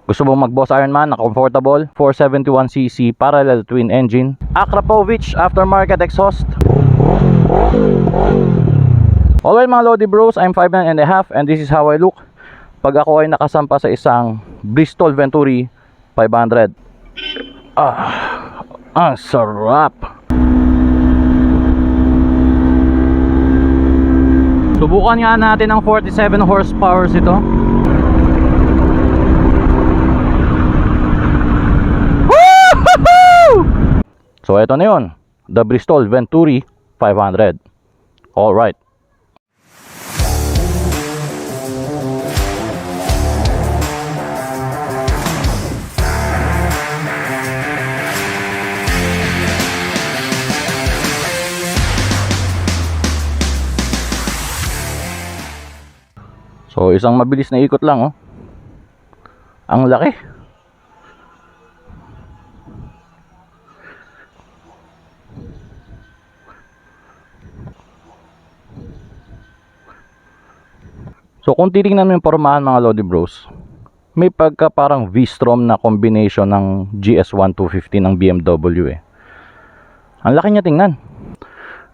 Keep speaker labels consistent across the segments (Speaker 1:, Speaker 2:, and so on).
Speaker 1: Gusto mong mag-boss Ironman na comfortable, 471cc parallel twin engine, Akrapovic aftermarket exhaust. Alright mga Lodi Bros, I'm 5'9" and this is how I look pag ako ay nakasampa sa isang Bristol Venturi 500. Ang sarap. Subukan nga natin ang 47 horsepower ito. So ito na yun, the Bristol Venturi 500. Alright. So isang mabilis na ikot lang, oh. Ang laki. So kung titingnan mo yung pormahan mga Lodi Bros, may pagka parang V-Strom na combination ng GS1 250 ng BMW eh. Ang laki niya tingnan.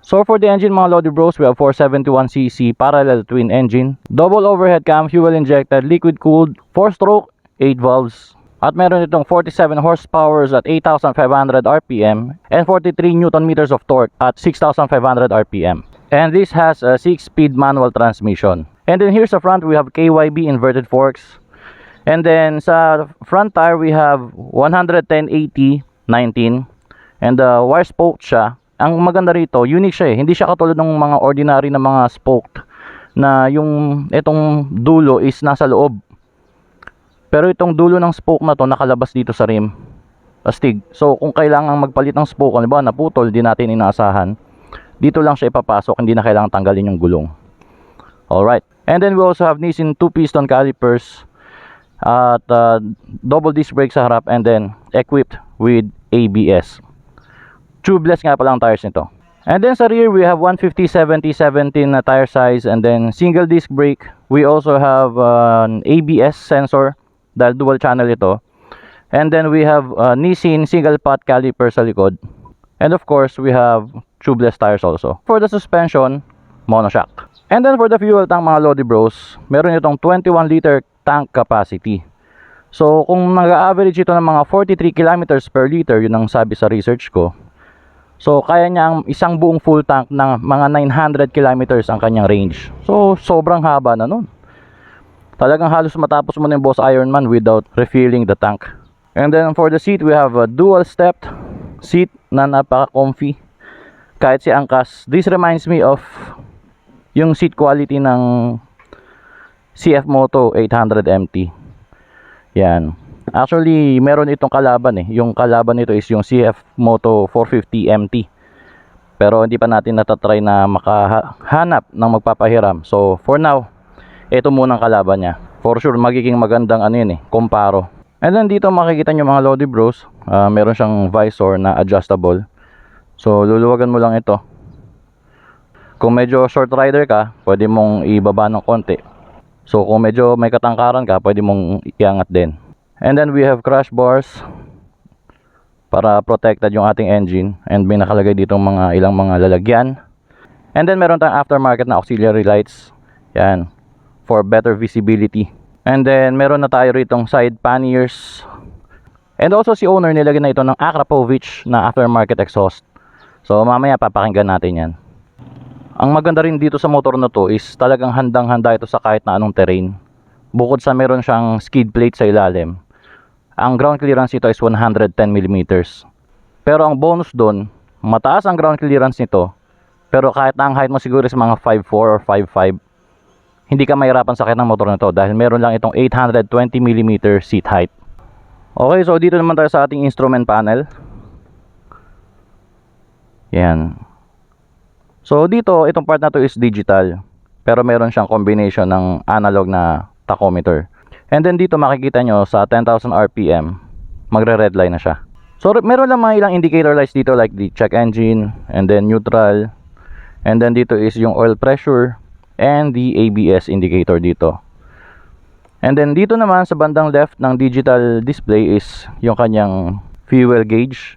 Speaker 1: So for the engine mga Lodi Bros, we have 471cc parallel twin engine, double overhead cam, fuel injected, liquid cooled, 4-stroke, 8 valves. At meron itong 47 horsepower at 8,500 RPM and 43 Newton meters of torque at 6,500 RPM. And this has a 6-speed manual transmission. And then here's the front, we have KYB inverted forks. And then sa front tire, we have 110/80/19. And wire spoke siya. Ang maganda rito, unique siya eh. Hindi siya katulad ng mga ordinary na mga spoked na yung itong dulo is nasa loob. Pero itong dulo ng spoke na to nakalabas dito sa rim. Astig. So kung kailangan magpalit ng spoke, ano ba, naputol, di natin inaasahan. Dito lang siya ipapasok, hindi na kailangan tanggalin yung gulong. Alright. And then we also have Nissin 2-piston calipers at double disc brake sa harap and then equipped with ABS. Tubeless nga pala ang tires nito. And then sa rear we have 150/70/17 na tire size and then single disc brake. We also have an ABS sensor dahil dual channel ito. And then we have Nissin single pot caliper sa likod. And of course we have tubeless tires also. For the suspension, monoshock. And then for the fuel tank mga Lodi Bros, meron itong 21 liter tank capacity. So kung nag-average ito ng mga 43 kilometers per liter, yun ang sabi sa research ko. So kaya niya ang isang buong full tank ng mga 900 kilometers ang kanyang range. So sobrang haba na nun. Talagang halos matapos mo na yung boss Ironman without refilling the tank. And then for the seat, we have a dual stepped seat na napaka-comfy. Kahit si angkas, this reminds me of yung seat quality ng CF Moto 800 MT. Yan. Actually, meron itong kalaban eh. Yung kalaban nito is yung CF Moto 450 MT. Pero hindi pa natin natatry na makahanap ng magpapahiram. So, for now, ito muna ang kalaban niya. For sure, magiging magandang ano yun eh, comparo. And then dito makikita nyo mga Lodi Bros, meron siyang visor na adjustable. So, luluwagan mo lang ito. Kung medyo short rider ka, pwede mong ibaba ng konti. So kung medyo may katangkaran ka, pwede mong iangat din. And then we have crash bars para protected yung ating engine. And may nakalagay dito ilang mga lalagyan. And then meron tayong aftermarket na auxiliary lights. Yan, for better visibility. And then meron na tayo ritong side panniers. And also si owner nilagyan na ito ng Akrapovic na aftermarket exhaust. So mamaya papakinggan natin yan. Ang maganda rin dito sa motor na to is talagang handang-handa ito sa kahit na anong terrain. Bukod sa meron siyang skid plate sa ilalim, ang ground clearance nito is 110mm. Pero ang bonus doon, mataas ang ground clearance nito, pero kahit na ang height mo siguro is mga 5'4 or 5'5, hindi ka mahirapan sakit ng motor na to dahil meron lang itong 820mm seat height. Okay, so dito naman tayo sa ating instrument panel. Yan. So dito, itong part na to is digital, pero meron siyang combination ng analog na tachometer. And then dito makikita nyo sa 10,000 RPM, magre-red line na siya. So meron lang mga ilang indicator lights dito like the check engine, and then neutral, and then dito is yung oil pressure, and the ABS indicator dito. And then dito naman sa bandang left ng digital display is yung kanyang fuel gauge.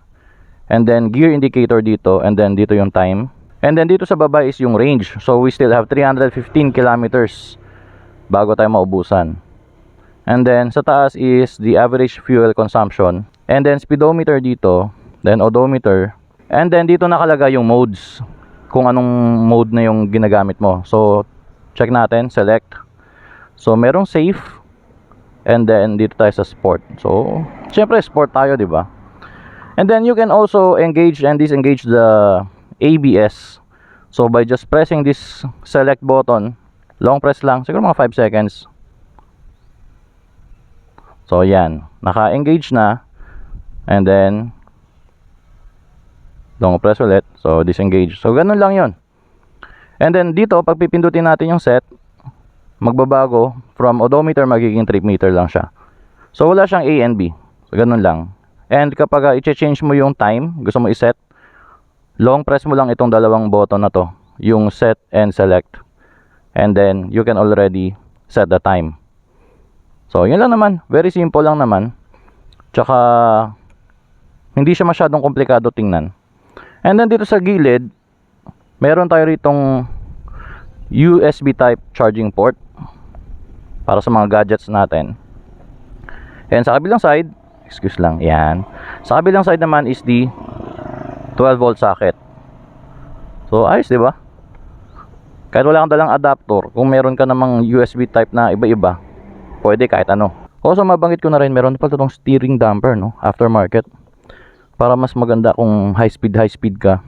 Speaker 1: And then gear indicator dito, and then dito yung time. And then dito sa baba is yung range. So we still have 315 kilometers bago tayo maubusan. And then sa taas is the average fuel consumption. And then speedometer dito, then odometer. And then dito nakalagay yung modes, kung anong mode na yung ginagamit mo. So check natin, select. So merong safe, and then dito tayo sa sport. So syempre sport tayo, di ba? And then you can also engage and disengage the ABS. So by just pressing this select button, long press lang, siguro mga 5 seconds. So yan, naka-engage na. And then long press ulit, so disengage. So ganun lang yon. And then dito, pag pipindutin natin yung set, magbabago from odometer, magiging trip meter lang siya. So wala siyang A and B. So ganun lang. And kapag i-change mo yung time, gusto mo i-set, long press mo lang itong dalawang button na to, yung set and select. And then you can already set the time. So yun lang naman, very simple lang naman. Tsaka hindi siya masyadong komplikado tingnan. And then dito sa gilid, meron tayo ritong USB type charging port para sa mga gadgets natin. And sa kabilang side, excuse lang, yan. Sa kabilang side naman is the 12 volt socket. So ayos, di ba? Kahit wala kang dalang adapter, kung meron ka namang USB type na iba-iba, pwede kahit ano. Also mabanggit ko na rin, meron pa itong steering damper, no? Aftermarket. Para mas maganda kung high speed ka,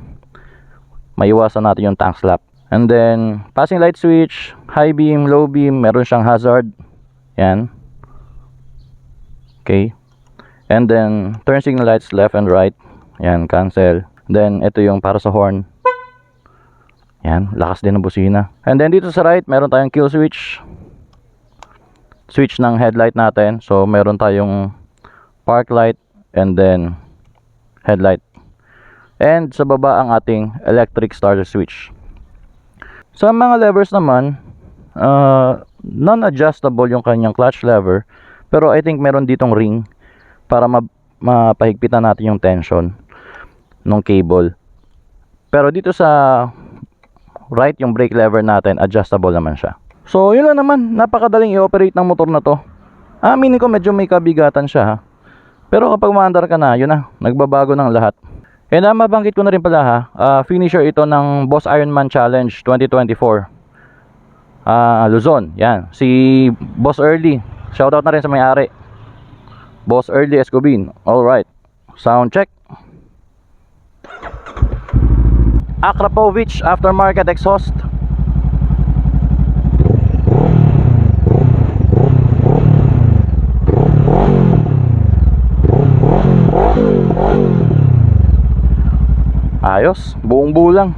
Speaker 1: maiwasan natin yung tank slap. And then passing light switch, high beam, low beam, meron siyang hazard. Yan. Okay. And then turn signal lights left and right. Yan, cancel. Then ito yung para sa horn. Yan, lakas din ng busina. And then dito sa right, meron tayong kill switch. Switch ng headlight natin. So meron tayong park light and then headlight. And sa baba ang ating electric starter switch. Sa mga levers naman, non-adjustable yung kanyang clutch lever. Pero I think meron ditong ring para mapahigpitan natin yung tension ng cable. Pero dito sa right, yung brake lever natin, adjustable naman siya. So yun lang naman, napakadaling i-operate ng motor na to. Aminin ko medyo may kabigatan siya, ha. Pero kapag maandar ka na, yun na, nagbabago ng lahat. And mabanggit ko na rin pala, ha, finisher ito ng Boss Ironman Challenge 2024 Luzon. Yan, si Boss Early, shoutout na rin sa may-ari, Boss Early Escobin. Alright, sound check. Akrapovic aftermarket exhaust. Ayos, buong buo lang.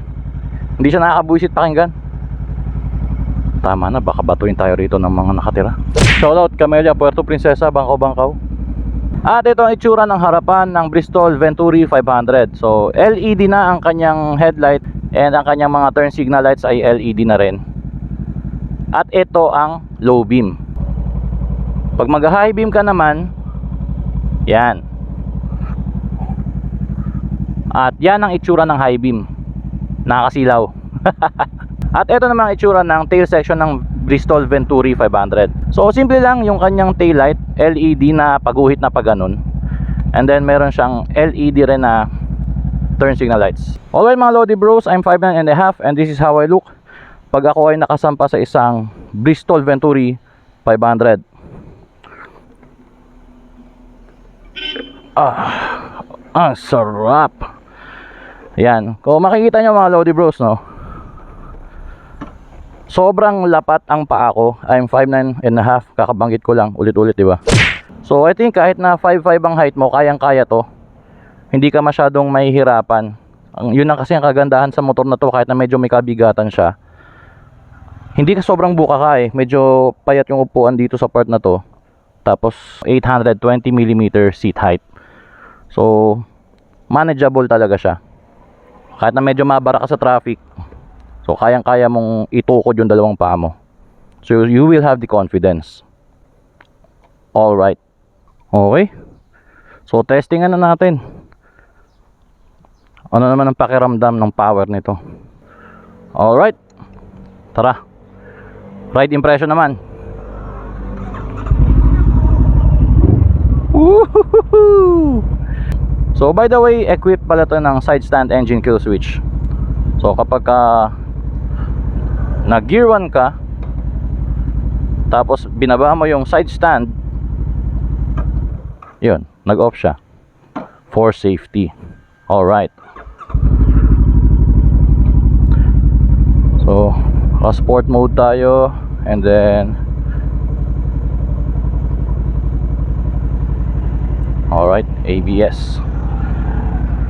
Speaker 1: Hindi siya nakakabuisit pakinggan. Tama na, baka batuin tayo rito ng mga nakatira. Shoutout Camellia, Puerto Princesa, Bangkaw. At ito ang itsura ng harapan ng Bristol Venturi 500. So LED na ang kanyang headlight, and ang kanyang mga turn signal lights ay LED na rin. At ito ang low beam. Pag mag high beam ka naman, yan. At yan ang itsura ng high beam, nakakasilaw. At ito naman ang itsura ng tail section ng Bristol Venturi 500. So simple lang yung kanyang tail light, LED na pag-uhit na pag ganun. And then meron siyang LED rin na turn signal lights. Alright mga Lodi Bros, I'm 5'9" and this is how I look pag ako ay nakasampa sa isang Bristol Venturi 500. Ang sarap. Yan, kung makikita nyo mga Lodi Bros, no, sobrang lapat ang paa ko. I'm 5'9", kakabanggit ko lang ulit-ulit, diba? So I think kahit na 5'5" ang height mo, kayang-kaya to. Hindi ka masyadong mahihirapan. Yun ang kasi ang kagandahan sa motor na to, kahit na medyo may kabigatan siya. Hindi ka sobrang buka ka eh. Medyo payat yung upuan dito sa part na to. Tapos 820mm seat height. So manageable talaga siya. Kahit na medyo mabara ka sa traffic, so kayang-kaya mong itukod yung dalawang paa mo. So you will have the confidence. Alright. Okay. So testingan na natin. Ano naman ang pakiramdam ng power nito. Alright. Tara. Ride impression naman. Woohoo! So by the way, equipped pala to ng side stand engine kill switch. So kapag nag gear 1 ka, tapos binaba mo yung side stand, yun, nag off siya for safety. Alright. So sport mode tayo, and then alright, ABS,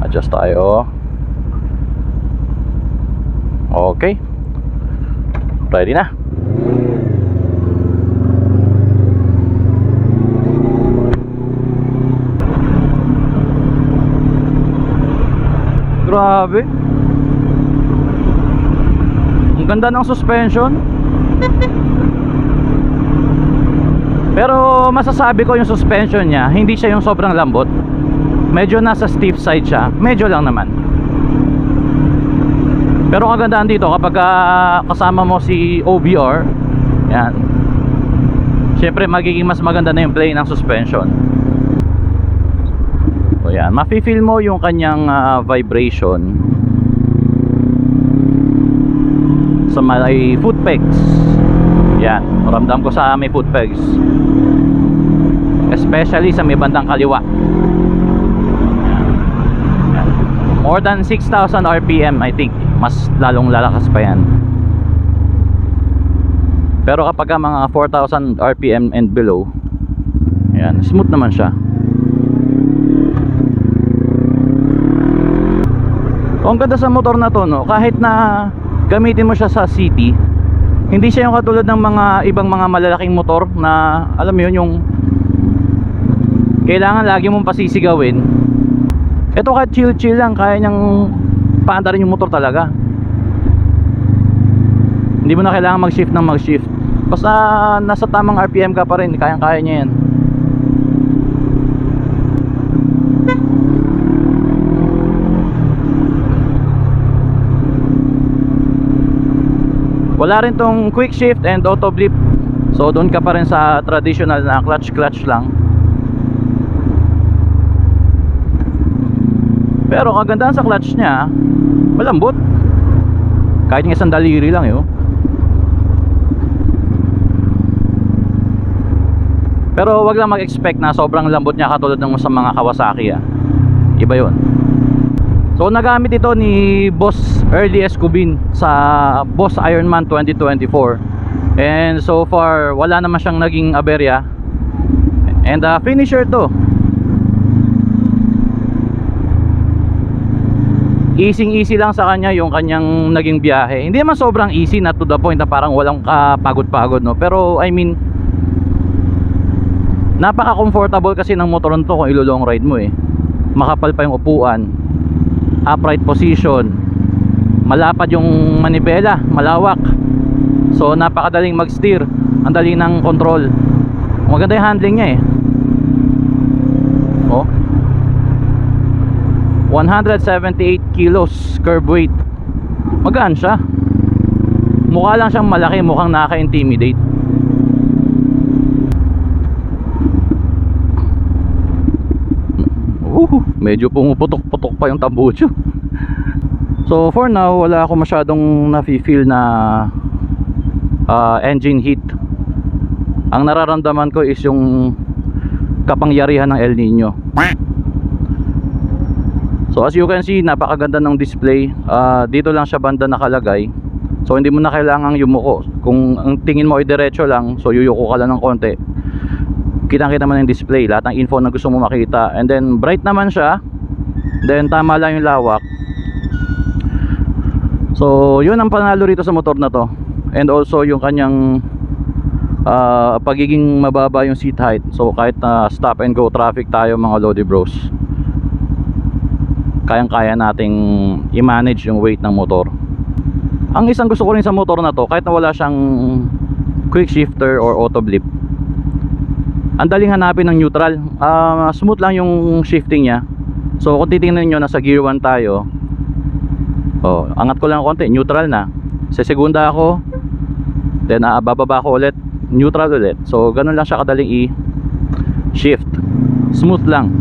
Speaker 1: adjust tayo. Okay, ready na. Grabe, ang ganda ng suspension. Pero masasabi ko yung suspension niya, hindi siya yung sobrang lambot. Medyo nasa stiff side siya, medyo lang naman. Pero kagandaan dito kapag kasama mo si OBR, yan, syempre magiging mas maganda na yung play ng suspension. So yan, mafe-feel mo yung kanyang vibration sa may foot pegs. Yan, ramdam ko sa may foot pegs, especially sa may bandang kaliwa. Yan. Yan. More than 6,000 RPM, I think mas lalong lalakas pa yan. Pero kapag mga 4,000 RPM and below, yan, smooth naman siya. So, ang ganda sa motor na to, no, kahit na gamitin mo siya sa city, hindi siya yung katulad ng mga ibang mga malalaking motor na alam mo yun, yung kailangan lagi mong pasisigawin. Ito kahit chill lang, kaya niyang paandarin yung motor talaga. Hindi mo na kailangan mag-shift ng mag-shift. Basta nasa tamang RPM ka pa rin, kayang-kaya niya yan. Wala rin tong quick shift and auto blip. So doon ka pa rin sa traditional na clutch lang. Pero kagandaan sa clutch niya, malambot. Kahit ng isang daliri lang yun. Pero wag lang mag-expect na sobrang lambot niya katulad ng sa mga Kawasaki. Iba yun. So nagamit ito ni Boss Early Escobin sa Boss Ironman 2024. And so far wala naman siyang naging aberya. And finisher to. Easy lang sa kanya yung kanyang naging biyahe. Hindi naman sobrang easy na to the point na parang walang kapagod-pagod, no. Pero I mean, napaka-comfortable kasi ng motor nito kung ilo-long ride mo eh. Makapal pa yung upuan, upright position, malapad yung manibela, malawak. So napakadaling mag-steer, ang dali ng control. Maganda yung handling niya eh. Oh, 178 kilos curb weight. Magaan siya. Mukha lang siyang malaki, mukhang nakaka-intimidate. Medyo pumuputok-putok pa yung tambucho. So for now, wala ako masyadong nafe-feel na engine heat. Ang nararamdaman ko is yung kapangyarihan ng El Nino. So as you can see, napakaganda ng display. Dito lang siya banda nakalagay. So hindi mo na kailangang yumuko. Kung ang tingin mo ay diretso lang, so yuyuko ka lang ng konti, kitang-kita man yung display, lahat ng info na gusto mo makita. And then bright naman siya. Then tama lang yung lawak. So yun ang panalo rito sa motor na to. And also yung kanyang pagiging mababa yung seat height. So kahit na stop and go traffic tayo mga Lodi Bros, kayang-kaya nating i-manage yung weight ng motor. Ang isang gusto ko rin sa motor na to, kahit na wala siyang quick shifter or auto blip, ang daling hanapin ng neutral. Smooth lang yung shifting niya. So kung titingnan nyo, nasa gear 1 tayo. Angat ko lang konti, neutral na. Sa segunda ako, then bababa ko ulit, neutral ulit. So ganun lang siya kadaling i-shift. Smooth lang.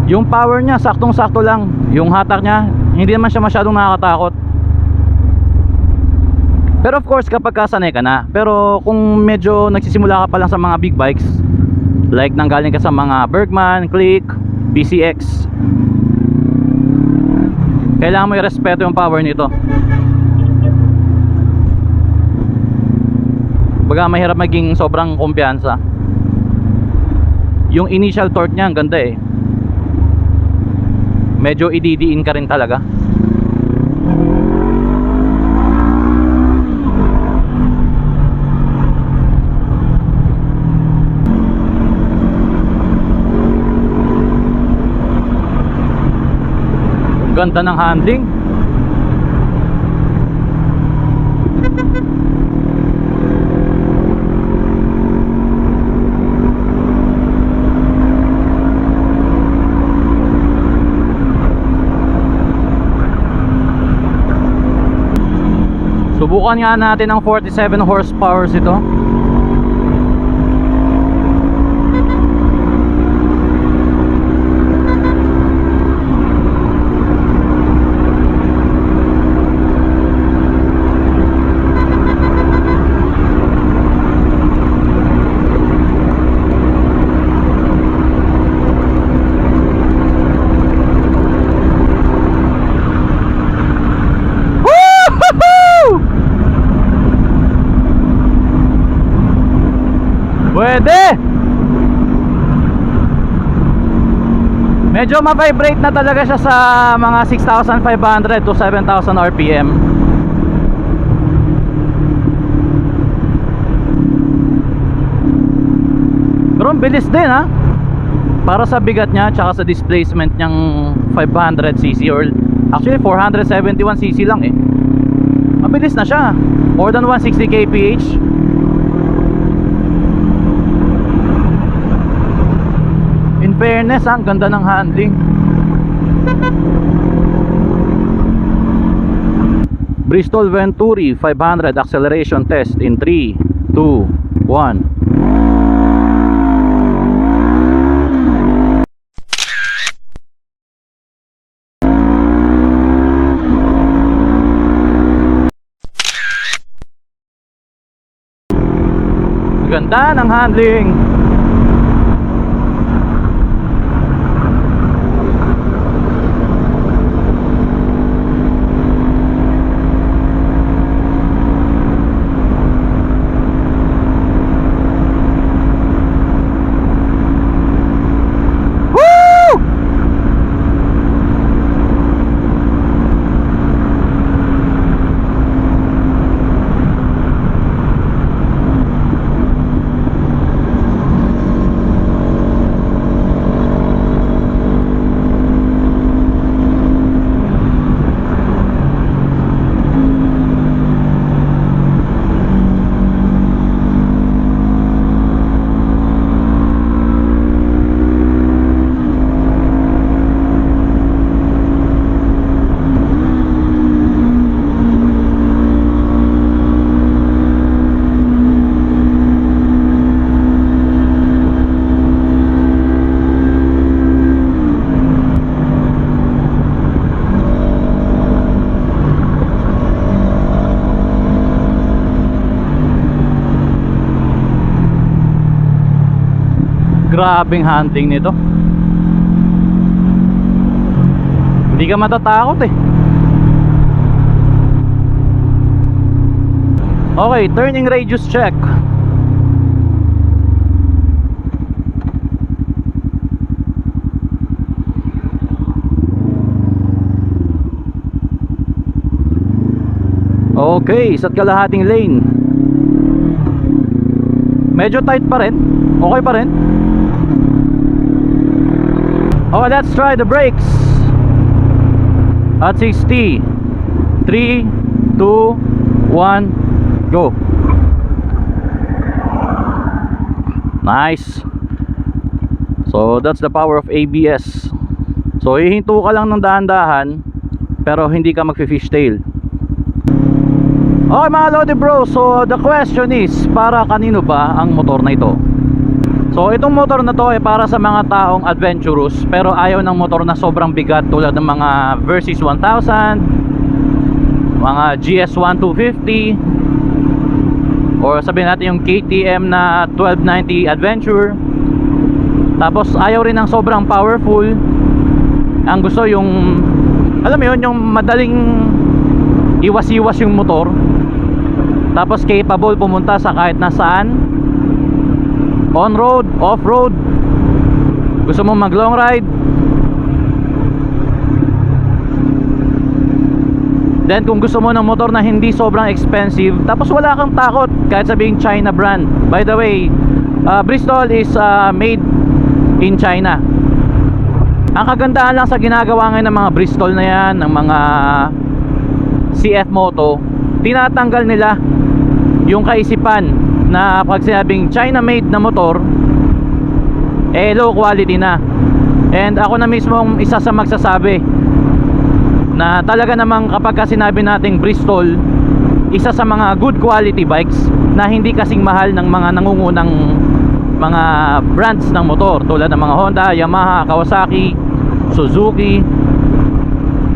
Speaker 1: Yung power niya saktong-sakto lang. Yung hatak niya, hindi naman siya masyadong nakakatakot. Pero of course kapag kasanay ka na. Pero kung medyo nagsisimula ka pa lang sa mga big bikes, like nanggaling ka sa mga Bergman, Click, PCX, kailangan mo i-respeto yung power nito. Baga mahirap maging sobrang kumpiyansa. Yung initial torque niya ang ganda eh. Medyo ididiin ka rin talaga. Ganda ng handling. Subukan nga natin ang 47 horsepower ito. Pwede. Medyo ma-vibrate na talaga siya sa mga 6,500 to 7,000 RPM. Pero ang bilis din ha. Para sa bigat niya tsaka sa displacement niyang 500cc or actually 471cc lang eh. Mabilis na siya. More than 160 kph. In fairness, ang ganda ng handling. Bristol Venturi 500 acceleration test in 3, 2, 1. Ganda ng handling. Grabing handling nito. Hindi ka matatakot eh. Okay, turning radius check. Okay, isa't kalahating lane. Medyo tight pa rin. Okay pa rin. Oh, let's try the brakes at 60. 3, 2, 1, go. Nice. So that's the power of ABS. So hihinto ka lang ng dahan-dahan, pero hindi ka magfi-fishtail. Okay mga Lodi bro, so the question is, para kanino ba ang motor na ito? So itong motor na to ay para sa mga taong adventurous pero ayaw ng motor na sobrang bigat, tulad ng mga Versys 1000, mga GS1 250, or sabihin natin yung KTM na 1290 Adventure. Tapos ayaw rin ng sobrang powerful. Ang gusto yung, alam mo yun, yung madaling iwas-iwas yung motor, tapos capable pumunta sa kahit nasaan, on-road, off-road. Gusto mo mag long ride. Then kung gusto mo ng motor na hindi sobrang expensive, tapos wala kang takot kahit sabihing China brand. By the way, Bristol is made in China. Ang kagandahan lang sa ginagawa ngayon ng mga Bristol na yan, ng mga CF Moto, tinatanggal nila yung kaisipan na pag sinabing China made na motor, low quality na. And ako na mismo ang isa sa magsasabi na talaga namang kapag sinabi nating Bristol, isa sa mga good quality bikes na hindi kasing mahal ng mga nangungunang mga brands ng motor, tulad ng mga Honda, Yamaha, Kawasaki, Suzuki.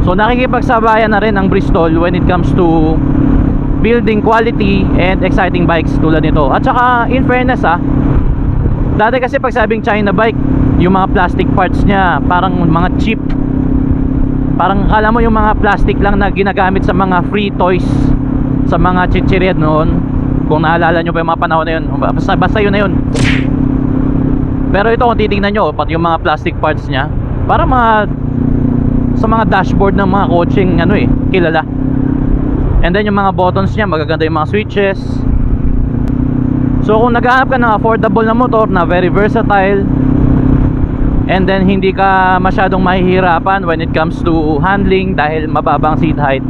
Speaker 1: So nakikipagsabayan na rin ang Bristol when it comes to building quality and exciting bikes tulad nito. At saka in fairness dati kasi pag sabing China bike, yung mga plastic parts niya parang mga cheap. Parang akala mo yung mga plastic lang na ginagamit sa mga free toys, sa mga chichiriad noon. Kung naalala nyo pa yung mga panahon na yun, basta yun na yun. Pero ito kung titingnan nyo, pati yung mga plastic parts niya, para sa mga dashboard ng mga coaching kilala. And then yung mga buttons niya, magaganda yung mga switches. So kung naghahanap ka ng affordable na motor na very versatile, and then hindi ka masyadong mahihirapan when it comes to handling dahil mababang seat height,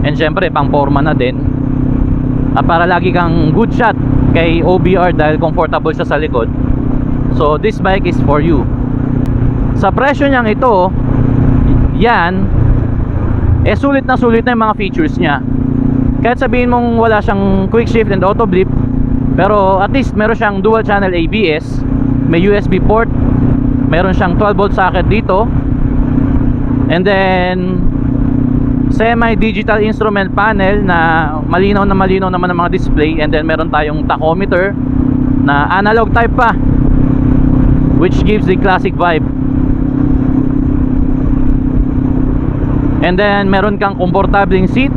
Speaker 1: and syempre pang forma na din, para lagi kang good shot kay OBR dahil comfortable siya sa likod, so this bike is for you. Sa presyo niyang ito, yan, sulit na yung mga features niya. Kahit sabihin mong wala siyang quick shift and auto blip, pero at least meron siyang dual channel ABS, may USB port, meron siyang 12 volt socket dito, and then semi digital instrument panel na malinaw naman ang mga display, and then meron tayong tachometer na analog type pa, which gives the classic vibe. And then meron kang komportableng seat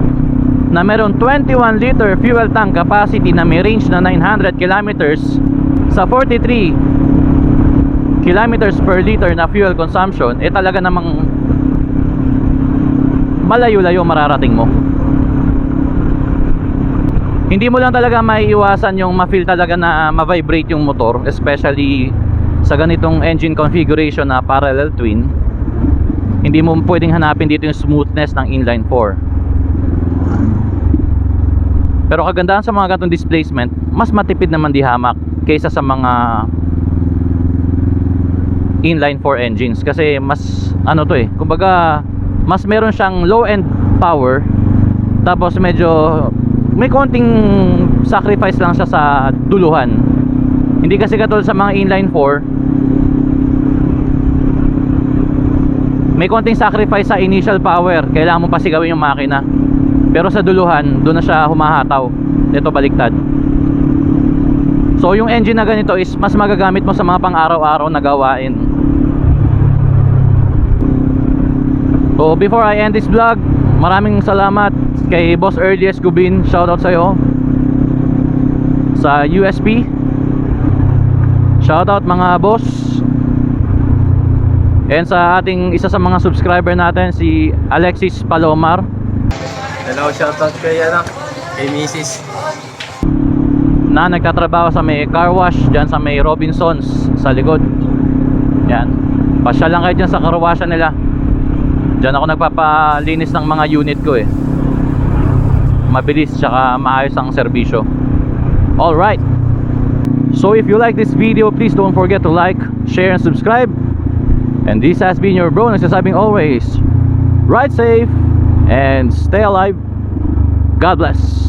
Speaker 1: na meron 21 liter fuel tank capacity na may range na 900 kilometers sa 43 kilometers per liter na fuel consumption. Talaga namang malayo-layo mararating mo. Hindi mo lang talaga maiiwasan yung ma-feel talaga na ma-vibrate yung motor, especially sa ganitong engine configuration na parallel twin. Hindi mo pwedeng hanapin dito yung smoothness ng inline 4. Pero kagandahan sa mga ganitong displacement, mas matipid naman di hamak kaysa sa mga inline 4 engines, kasi mas kumbaga mas meron siyang low end power, tapos medyo may konting sacrifice lang siya sa duluhan. Hindi kasi katulad sa mga inline 4, may konting sacrifice sa initial power, kailangan mo pasigawin yung makina, pero sa duluhan doon na siya humahataw. Ito baliktad. So yung engine na ganito is mas magagamit mo sa mga pang araw-araw na gawain. So before I end this vlog, maraming salamat kay Boss Earliest Gubin. Shoutout sa'yo. Sa USP, shoutout mga boss. And sa ating isa sa mga subscriber natin, si Alexis Palomar.
Speaker 2: Hello, shoutout kay Mrs.
Speaker 1: na nagtatrabaho sa may car wash dyan sa may Robinsons sa likod. Yan. Pasyal lang kayo dyan sa karawasan nila. Diyan ako nagpapalinis ng mga unit ko eh. Mabilis tsaka maayos ang serbisyo. Alright, so if you like this video, please don't forget to like, share, and subscribe. And this has been your bro, nagsasabing always, ride safe and stay alive. God bless.